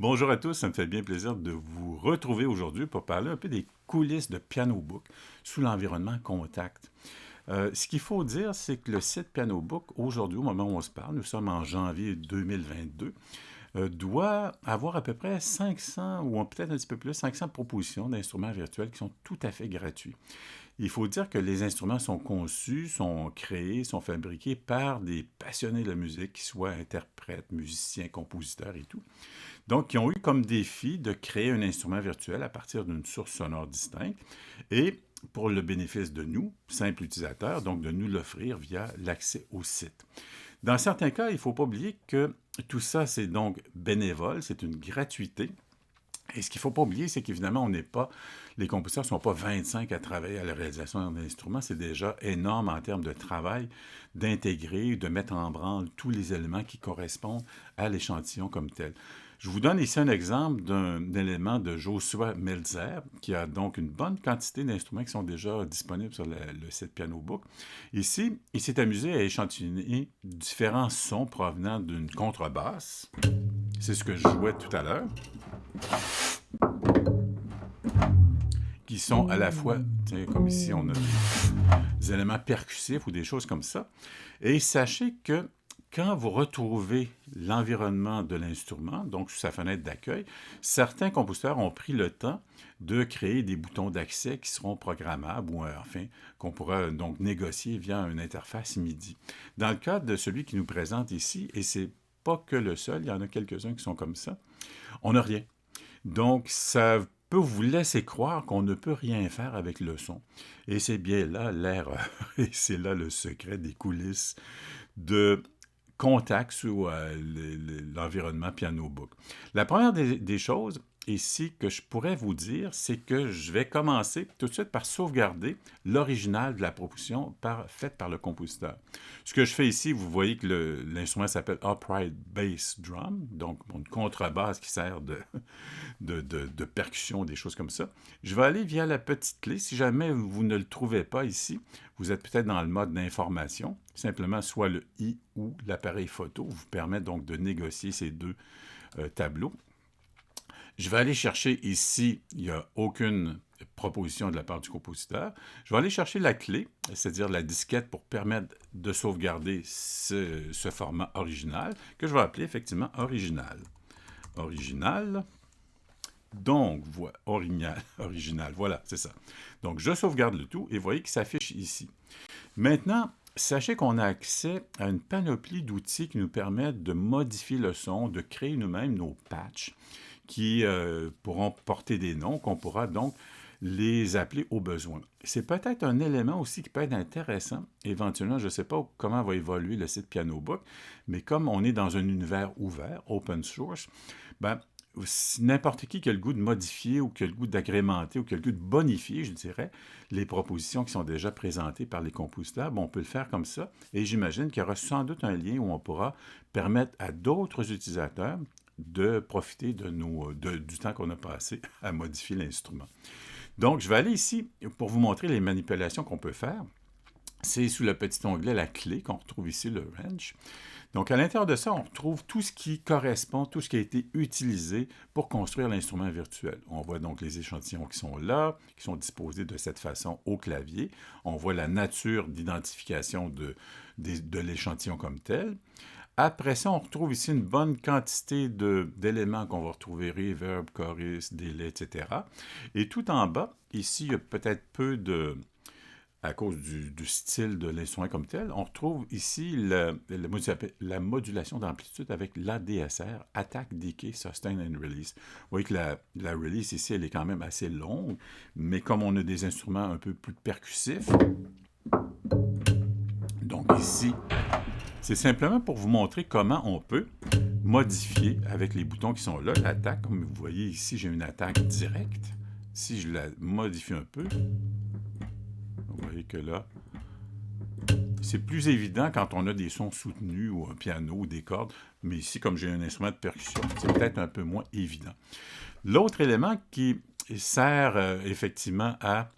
Bonjour à tous, ça me fait bien plaisir de vous retrouver aujourd'hui pour parler un peu des coulisses de Piano Book sous l'environnement Contact. Ce qu'il faut dire, c'est que le site Piano Book, aujourd'hui, au moment où on se parle, nous sommes en janvier 2022, doit avoir à peu près 500 ou peut-être un petit peu plus, 500 propositions d'instruments virtuels qui sont tout à fait gratuits. Il faut dire que les instruments sont conçus, sont créés, sont fabriqués par des passionnés de la musique, qui soient interprètes, musiciens, compositeurs et tout. Donc, qui ont eu comme défi de créer un instrument virtuel à partir d'une source sonore distincte et pour le bénéfice de nous, simples utilisateurs, donc de nous l'offrir via l'accès au site. Dans certains cas, il ne faut pas oublier que tout ça, c'est donc bénévole, c'est une gratuité. Et ce qu'il ne faut pas oublier, c'est qu'évidemment, les compositeurs ne sont pas 25 à travailler à la réalisation d'un instrument. C'est déjà énorme en termes de travail d'intégrer, de mettre en branle tous les éléments qui correspondent à l'échantillon comme tel. Je vous donne ici un exemple d'un élément de Joshua Meltzer, qui a donc une bonne quantité d'instruments qui sont déjà disponibles sur le site Piano Book. Ici, il s'est amusé à échantillonner différents sons provenant d'une contrebasse. C'est ce que je jouais tout à l'heure, qui sont à la fois, comme ici, on a des éléments percussifs ou des choses comme ça. Et sachez que quand vous retrouvez l'environnement de l'instrument, donc sous sa fenêtre d'accueil, certains compositeurs ont pris le temps de créer des boutons d'accès qui seront programmables ou enfin qu'on pourra donc négocier via une interface MIDI. Dans le cas de celui qui nous présente ici, et c'est pas que le seul, il y en a quelques-uns qui sont comme ça, on n'a rien. Donc, ça peut vous laisser croire qu'on ne peut rien faire avec le son. Et c'est bien là l'erreur. Et c'est là le secret des coulisses de Contact sous l'environnement Piano Book. La première des choses ici que je pourrais vous dire, c'est que je vais commencer tout de suite par sauvegarder l'original de la proposition faite par le compositeur. Ce que je fais ici, vous voyez que l'instrument s'appelle Upright Bass Drum, donc une contrebasse qui sert de percussion, des choses comme ça. Je vais aller via la petite clé. Si jamais vous ne le trouvez pas ici, vous êtes peut-être dans le mode d'information. Simplement, soit le I ou l'appareil photo vous permet donc de négocier ces deux tableaux. Je vais aller chercher ici, il n'y a aucune proposition de la part du compositeur. Je vais aller chercher la clé, c'est-à-dire la disquette pour permettre de sauvegarder ce format original, que je vais appeler effectivement original. Original. Donc, original, voilà, c'est ça. Donc, je sauvegarde le tout et vous voyez qu'il s'affiche ici. Maintenant, sachez qu'on a accès à une panoplie d'outils qui nous permettent de modifier le son, de créer nous-mêmes nos patchs qui pourront porter des noms, qu'on pourra donc les appeler au besoin. C'est peut-être un élément aussi qui peut être intéressant. Éventuellement, je ne sais pas comment va évoluer le site Piano Book, mais comme on est dans un univers ouvert, open source, ben, n'importe qui a le goût de modifier ou qui a le goût d'agrémenter ou qui a le goût de bonifier, je dirais, les propositions qui sont déjà présentées par les compositeurs, on peut le faire comme ça. Et j'imagine qu'il y aura sans doute un lien où on pourra permettre à d'autres utilisateurs de profiter du temps qu'on a passé à modifier l'instrument. Donc, je vais aller ici pour vous montrer les manipulations qu'on peut faire. C'est sous le petit onglet la clé qu'on retrouve ici, le wrench. Donc, à l'intérieur de ça, on retrouve tout ce qui correspond, tout ce qui a été utilisé pour construire l'instrument virtuel. On voit donc les échantillons qui sont là, qui sont disposés de cette façon au clavier. On voit la nature d'identification de l'échantillon comme tel. Après ça, on retrouve ici une bonne quantité d'éléments qu'on va retrouver, reverb, chorus, délai, etc. Et tout en bas, ici, il y a peut-être peu à cause du style de l'instrument comme tel, on retrouve ici la modulation d'amplitude avec l'ADSR, Attack, Decay, Sustain and Release. Vous voyez que la release ici, elle est quand même assez longue, mais comme on a des instruments un peu plus percussifs, donc ici, c'est simplement pour vous montrer comment on peut modifier avec les boutons qui sont là, l'attaque. Comme vous voyez ici, j'ai une attaque directe. Si je la modifie un peu, vous voyez que là, c'est plus évident quand on a des sons soutenus ou un piano ou des cordes, mais ici, comme j'ai un instrument de percussion, c'est peut-être un peu moins évident. L'autre élément qui sert effectivement à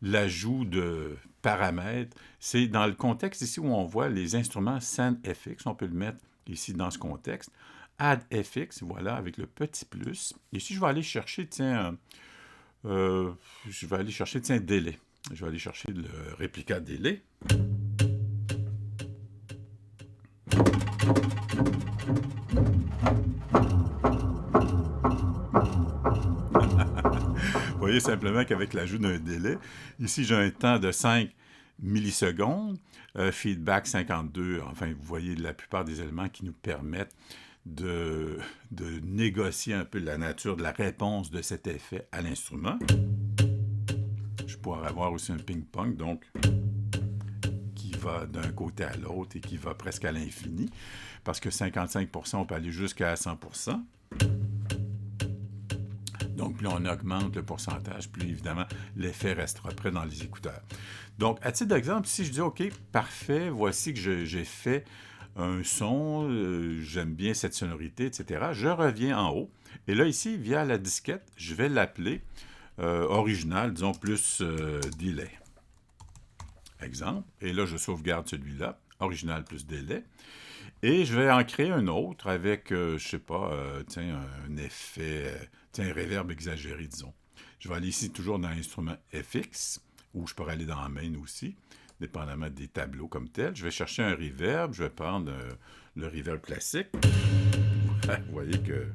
l'ajout de paramètres, c'est dans le contexte ici où on voit les instruments SoundFX, on peut le mettre ici dans ce contexte, Add FX, voilà, avec le petit plus. Ici, je vais aller chercher, tiens, délai. Je vais aller chercher le réplica délai. Vous voyez simplement qu'avec l'ajout d'un délai, ici j'ai un temps de 5 millisecondes, feedback 52, enfin vous voyez la plupart des éléments qui nous permettent de négocier un peu la nature de la réponse de cet effet à l'instrument. Je pourrais avoir aussi un ping-pong, donc qui va d'un côté à l'autre et qui va presque à l'infini, parce que 55%, on peut aller jusqu'à 100%. Donc, plus on augmente le pourcentage, plus évidemment, l'effet restera près dans les écouteurs. Donc, à titre d'exemple, si je dis, OK, parfait, voici que j'ai fait un son, j'aime bien cette sonorité, etc. Je reviens en haut. Et là, ici, via la disquette, je vais l'appeler original, disons, plus delay. Exemple. Et là, je sauvegarde celui-là, original plus délai. Et je vais en créer un autre avec, je sais pas, un effet, un reverb exagéré, disons. Je vais aller ici toujours dans l'instrument FX, ou je pourrais aller dans Main aussi, dépendamment des tableaux comme tel. Je vais chercher un reverb, je vais prendre le reverb classique. Vous voyez que...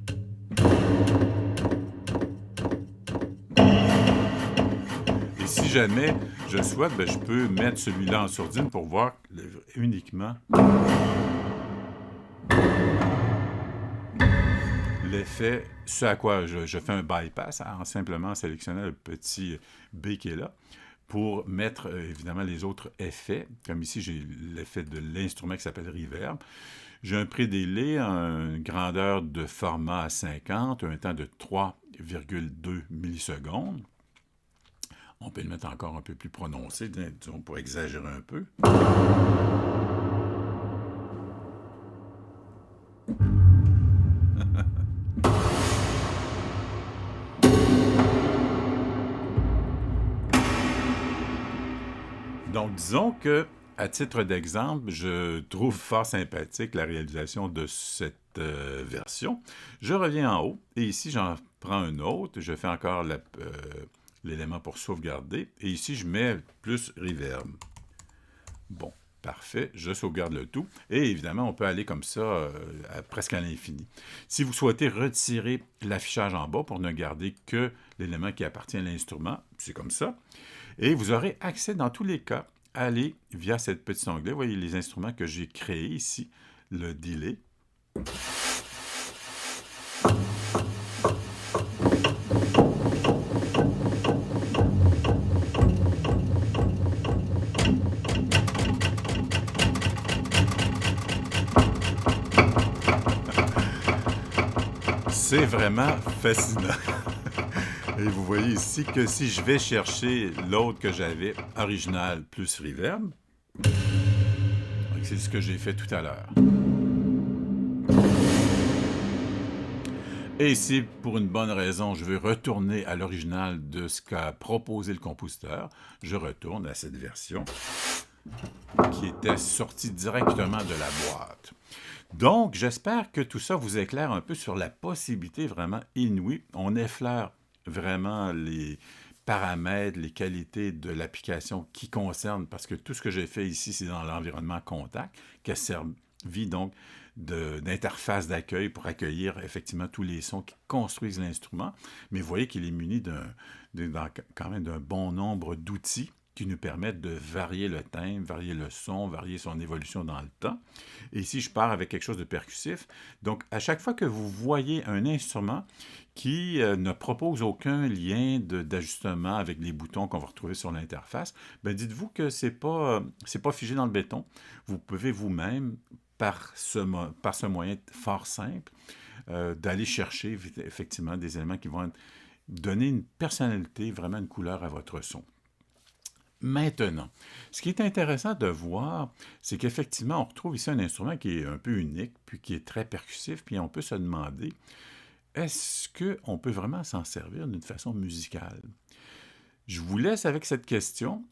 Et si jamais je souhaite, je peux mettre celui-là en sourdine pour voir uniquement l'effet, ce à quoi je fais un bypass en simplement sélectionnant le petit B qui est là pour mettre évidemment les autres effets. Comme ici, j'ai l'effet de l'instrument qui s'appelle Reverb. J'ai un pré-délai, une grandeur de format à 50, un temps de 3,2 millisecondes. On peut le mettre encore un peu plus prononcé, disons, pour exagérer un peu. Donc, disons que, à titre d'exemple, je trouve fort sympathique la réalisation de cette version. Je reviens en haut et ici, j'en prends un autre. Je fais encore l'élément pour sauvegarder. Et ici, je mets plus reverb. Bon, parfait. Je sauvegarde le tout. Et évidemment, on peut aller comme ça presque à l'infini. Si vous souhaitez retirer l'affichage en bas pour ne garder que l'élément qui appartient à l'instrument, c'est comme ça. Et vous aurez accès dans tous les cas à aller via cette petite onglet. Vous voyez les instruments que j'ai créés ici. Le delay. C'est vraiment fascinant. Et vous voyez ici que si je vais chercher l'autre que j'avais, original plus reverb, c'est ce que j'ai fait tout à l'heure. Et si pour une bonne raison, je veux retourner à l'original de ce qu'a proposé le compositeur, je retourne à cette version qui était sortie directement de la boîte. Donc, j'espère que tout ça vous éclaire un peu sur la possibilité vraiment inouïe. On effleure vraiment les paramètres, les qualités de l'application qui concernent, parce que tout ce que j'ai fait ici, c'est dans l'environnement contact, qui a servi donc d'interface d'accueil pour accueillir effectivement tous les sons qui construisent l'instrument. Mais vous voyez qu'il est muni quand même d'un bon nombre d'outils qui nous permettent de varier le timbre, varier le son, varier son évolution dans le temps. Et ici, je pars avec quelque chose de percussif. Donc, à chaque fois que vous voyez un instrument qui ne propose aucun lien d'ajustement avec les boutons qu'on va retrouver sur l'interface, dites-vous que c'est pas figé dans le béton. Vous pouvez vous-même, par ce moyen fort simple, d'aller chercher effectivement des éléments qui vont donner une personnalité, vraiment une couleur à votre son. Maintenant, ce qui est intéressant de voir, c'est qu'effectivement, on retrouve ici un instrument qui est un peu unique, puis qui est très percussif, puis on peut se demander, est-ce qu'on peut vraiment s'en servir d'une façon musicale? Je vous laisse avec cette question.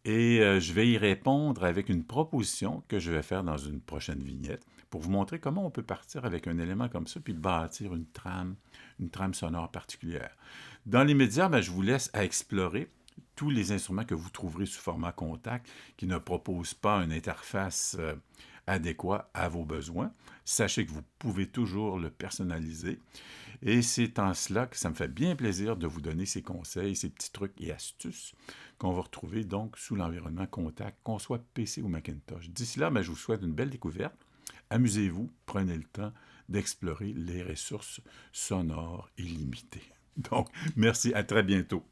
Et je vais y répondre avec une proposition que je vais faire dans une prochaine vignette pour vous montrer comment on peut partir avec un élément comme ça puis bâtir une trame sonore particulière. Dans l'immédiat, je vous laisse à explorer tous les instruments que vous trouverez sous format contact qui ne proposent pas une interface adéquate à vos besoins. Sachez que vous pouvez toujours le personnaliser. Et c'est en cela que ça me fait bien plaisir de vous donner ces conseils, ces petits trucs et astuces qu'on va retrouver donc sous l'environnement contact, qu'on soit PC ou Macintosh. D'ici là, je vous souhaite une belle découverte. Amusez-vous, prenez le temps d'explorer les ressources sonores illimitées. Donc, merci, à très bientôt.